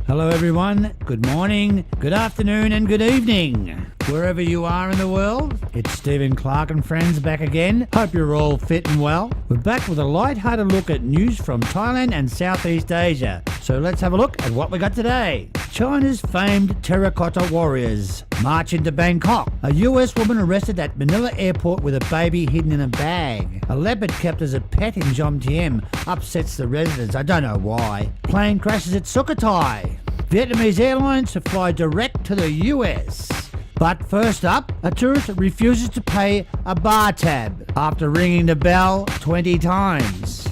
Hello everyone, good morning, good afternoon and good evening. Wherever you are in the world, it's Stephen Clark and friends back again. Hope you're all fit and well. We're back with a light-hearted look at news from Thailand and Southeast Asia. So let's have a look at what we got today. China's famed terracotta warriors march into Bangkok. A US woman arrested at Manila airport with a baby hidden in a bag. A leopard kept as a pet in Jomtien upsets the residents. I don't know why. Plane crashes at Sukhothai. Vietnamese Airlines to fly direct to the US. But first up, a tourist refuses to pay a bar tab after ringing the bell 20 times.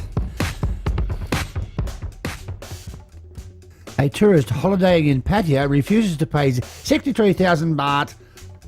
A tourist holidaying in Pattaya refuses to pay 63,000 baht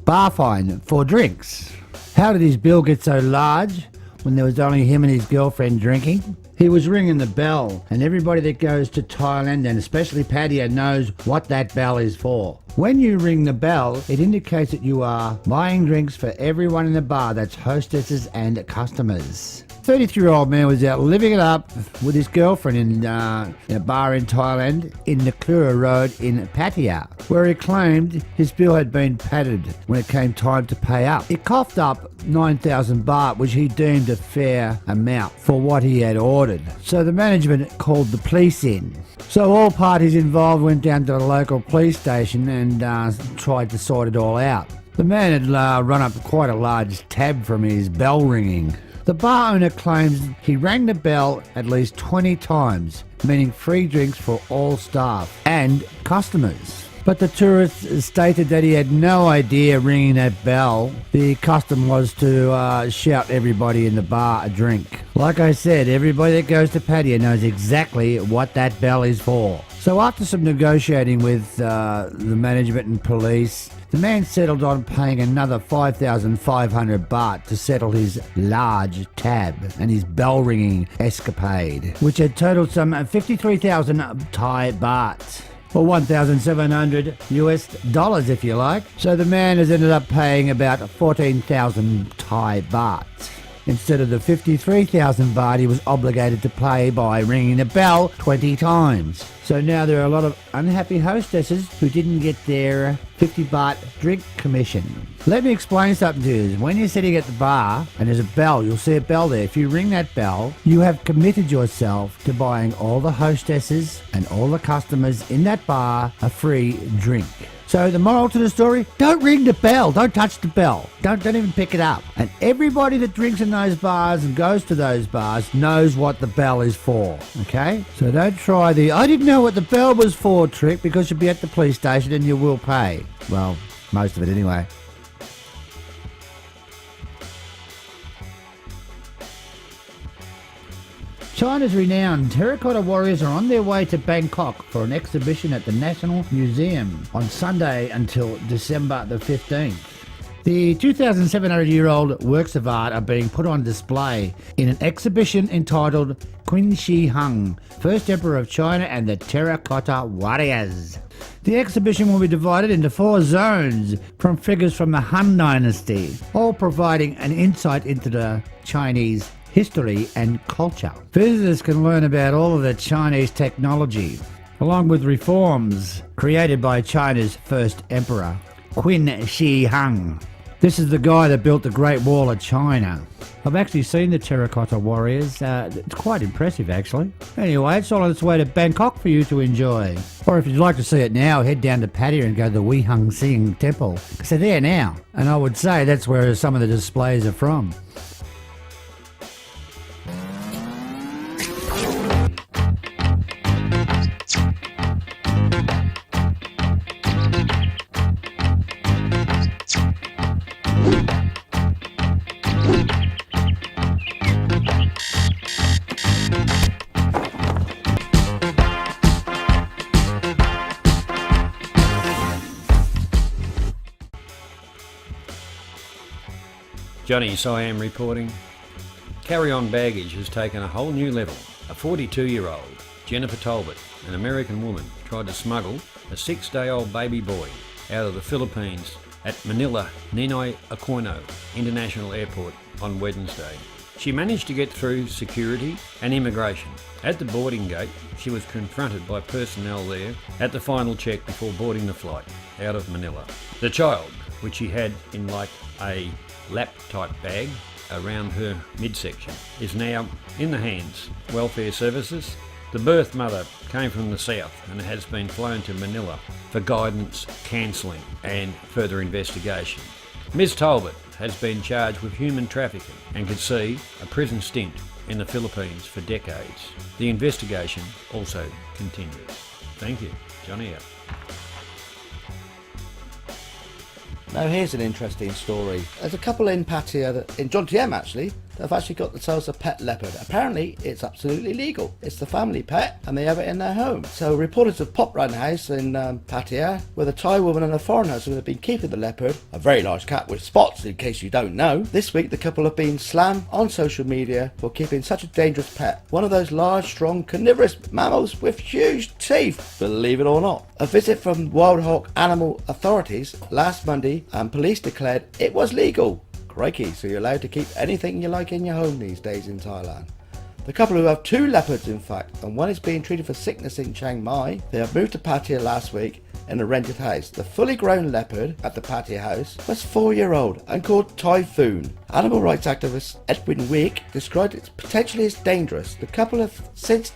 bar fine for drinks. How did his bill get so large when there was only him and his girlfriend drinking? He was ringing the bell, and everybody that goes to Thailand, and especially Pattaya, knows what that bell is for. When you ring the bell, it indicates that you are buying drinks for everyone in the bar, that's hostesses and customers. 33-year-old man was out living it up with his girlfriend in a bar in Thailand in Nakura Road in Pattaya, where he claimed his bill had been padded when it came time to pay up. He coughed up 9,000 baht, which he deemed a fair amount for what he had ordered. So the management called the police in. So all parties involved went down to the local police station and tried to sort it all out. The man had run up quite a large tab from his bell ringing. The bar owner claims he rang the bell at least 20 times, meaning free drinks for all staff and customers. But the tourist stated that he had no idea ringing that bell. The custom was to shout everybody in the bar a drink. Like I said, everybody that goes to Pattaya knows exactly what that bell is for. So after some negotiating with the management and police, the man settled on paying another 5,500 baht to settle his large tab and his bell-ringing escapade, which had totaled some 53,000 Thai baht, or $1,700 if you like. So the man has ended up paying about 14,000 Thai baht instead of the 53,000 baht he was obligated to pay by ringing the bell 20 times. So now there are a lot of unhappy hostesses who didn't get their 50 baht drink commission. Let me explain something to you. When you're sitting at the bar and there's a bell, you'll see a bell there. If you ring that bell, you have committed yourself to buying all the hostesses and all the customers in that bar a free drink. So the moral to the story, don't ring the bell, don't touch the bell, don't even pick it up. And everybody that drinks in those bars and goes to those bars knows what the bell is for, okay? So don't try the I didn't know what the bell was for trick, because you'll be at the police station and you will pay. Well, most of it anyway. China's renowned terracotta warriors are on their way to Bangkok for an exhibition at the National Museum on Sunday until December the 15th. The 2,700-year-old works of art are being put on display in an exhibition entitled Qin Shi Huang, First Emperor of China and the Terracotta Warriors. The exhibition will be divided into 4 zones from figures from the Han Dynasty, all providing an insight into the Chinese history and culture. Visitors can learn about all of the Chinese technology, along with reforms created by China's first emperor, Qin Shi Huang. This is the guy that built the Great Wall of China. I've actually seen the terracotta warriors. It's quite impressive, actually. Anyway, it's all on its way to Bangkok for you to enjoy. Or if you'd like to see it now, head down to Pattaya and go to the Wei Hung Sing Temple. So they're now, and I would say that's where some of the displays are from. Johnny Siam reporting. Carry-on baggage has taken a whole new level. A 42-year-old, Jennifer Talbot, an American woman, tried to smuggle a 6-day-old baby boy out of the Philippines at Manila Ninoy Aquino International Airport on Wednesday. She managed to get through security and immigration. At the boarding gate, she was confronted by personnel there at the final check before boarding the flight out of Manila. The child, which she had in like a lap-type bag around her midsection, is now in the hands of welfare services. The birth mother came from the south and has been flown to Manila for guidance, counselling and further investigation. Ms Talbot has been charged with human trafficking and could see a prison stint in the Philippines for decades. The investigation also continues. Thank you. Johnny out. Now here's an interesting story. There's a couple in Pattaya, in John TM actually, that have actually got themselves a pet leopard. Apparently it's absolutely legal. It's the family pet and they have it in their home. So reporters have popped round the house in Pattaya with a Thai woman and a foreigner who have been keeping the leopard, a very large cat with spots in case you don't know. This week the couple have been slammed on social media for keeping such a dangerous pet. One of those large, strong, carnivorous mammals with huge teeth, believe it or not. A visit from Wild Hawk Animal Authorities last Monday and police declared it was legal. Crikey, so you're allowed to keep anything you like in your home these days in Thailand. The couple who have 2 leopards in fact, and one is being treated for sickness in Chiang Mai. They have moved to Pattaya last week in a rented house. The fully grown leopard at the Pattaya house was 4-year-old and called Typhoon. Animal rights activist Edwin Wick described it potentially as dangerous. The couple have since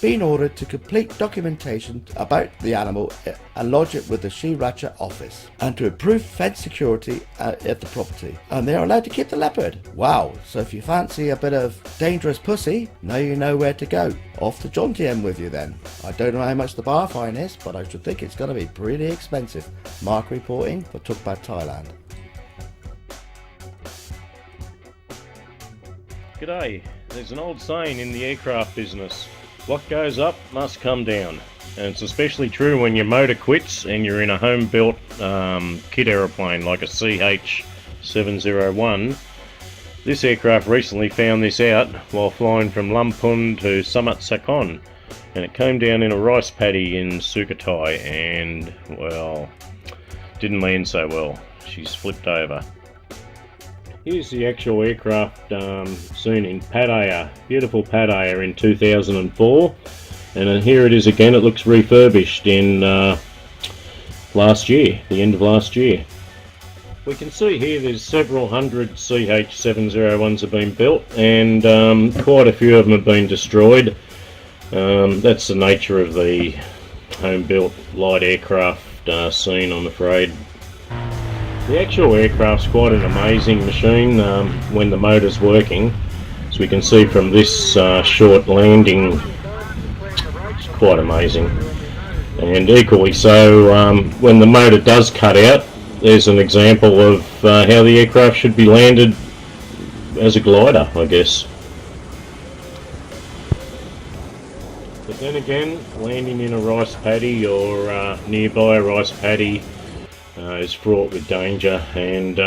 been ordered to complete documentation about the animal and lodge it with the Sriracha office and to improve fence security at the property. And they are allowed to keep the leopard. Wow, so if you fancy a bit of dangerous pussy, now you know where to go. Off to John TM with you then. I don't know how much the bar fine is, but I should think it's going to be pretty expensive. Mark reporting for Talkback Thailand. G'day, there's an old saying in the aircraft business. What goes up must come down, and it's especially true when your motor quits and you're in a home-built kit aeroplane like a CH-701. This aircraft recently found this out while flying from Lumpun to Samut Sakon, and it came down in a rice paddy in Sukhothai and, well, didn't land so well. She's flipped over. Here's the actual aircraft seen in Pattaya, beautiful Pattaya in 2004, and here it is again. It looks refurbished in last year, the end of last year. We can see here there's several hundred CH-701s have been built, and quite a few of them have been destroyed. That's the nature of the home-built light aircraft scene, I'm afraid. The actual aircraft's quite an amazing machine when the motor's working. As we can see from this short landing, it's quite amazing. And equally so, when the motor does cut out, there's an example of how the aircraft should be landed as a glider, I guess. But then again, landing in a rice paddy or nearby a rice paddy is fraught with danger, and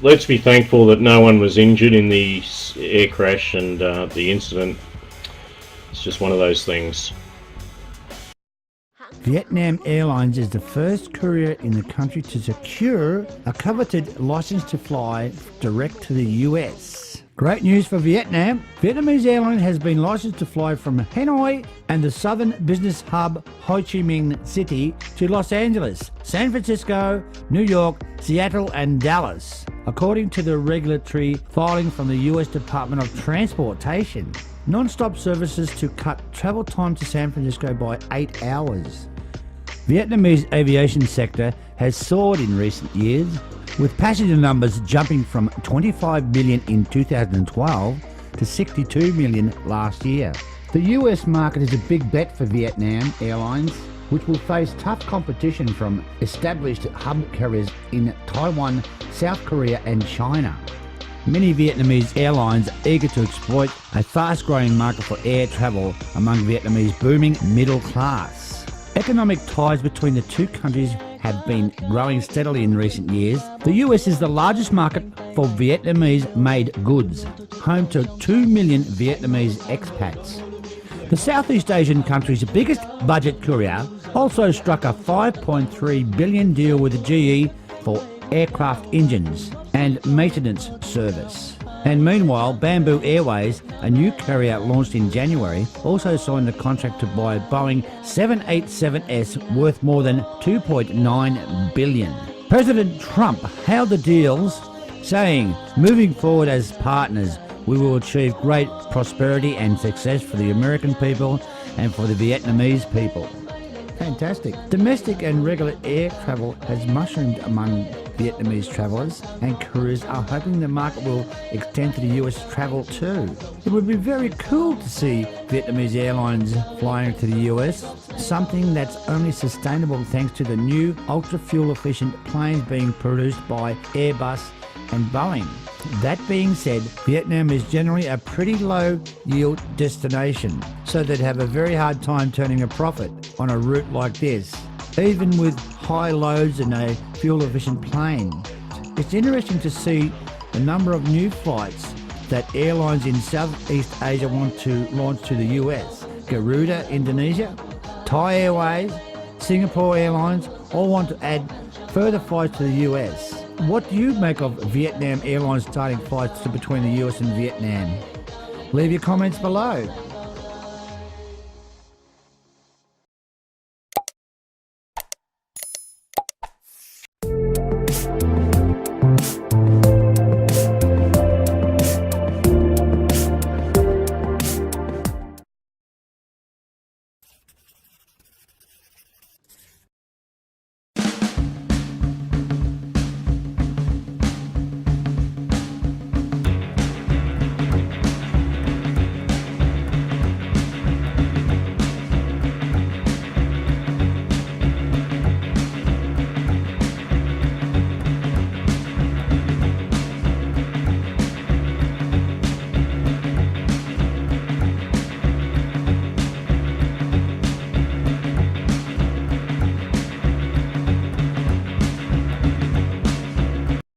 let's be thankful that no one was injured in the air crash and the incident. It's just one of those things. Vietnam Airlines is the first courier in the country to secure a coveted license to fly direct to the US. Great news for Vietnam. Vietnamese Airlines has been licensed to fly from Hanoi and the southern business hub Ho Chi Minh City to Los Angeles, San Francisco, New York, Seattle and Dallas, according to the regulatory filing from the US Department of Transportation. Non-stop services to cut travel time to San Francisco by 8 hours. Vietnamese aviation sector has soared in recent years, with passenger numbers jumping from 25 million in 2012 to 62 million last year. The US market is a big bet for Vietnam Airlines, which will face tough competition from established hub carriers in Taiwan, South Korea and China. Many Vietnamese airlines are eager to exploit a fast-growing market for air travel among Vietnamese booming middle class. Economic ties between the two countries have been growing steadily in recent years. The US is the largest market for Vietnamese-made goods, home to 2 million Vietnamese expats. The Southeast Asian country's biggest budget courier also struck a $5.3 billion deal with GE for aircraft engines and maintenance service. And meanwhile, Bamboo Airways, a new carrier launched in January, also signed a contract to buy a Boeing 787S worth more than $2.9 billion. President Trump hailed the deals, saying, "Moving forward as partners, we will achieve great prosperity and success for the American people and for the Vietnamese people." Fantastic. Domestic and regular air travel has mushroomed among Vietnamese travellers, and couriers are hoping the market will extend to the US travel too. It would be very cool to see Vietnamese airlines flying to the US, something that's only sustainable thanks to the new ultra-fuel efficient planes being produced by Airbus and Boeing. That being said, Vietnam is generally a pretty low yield destination, so they'd have a very hard time turning a profit on a route like this, even with high loads and a fuel efficient plane. It's interesting to see the number of new flights that airlines in Southeast Asia want to launch to the US. Garuda, Indonesia, Thai Airways, Singapore Airlines all want to add further flights to the US. What do you make of Vietnam Airlines starting flights between the US and Vietnam? Leave your comments below.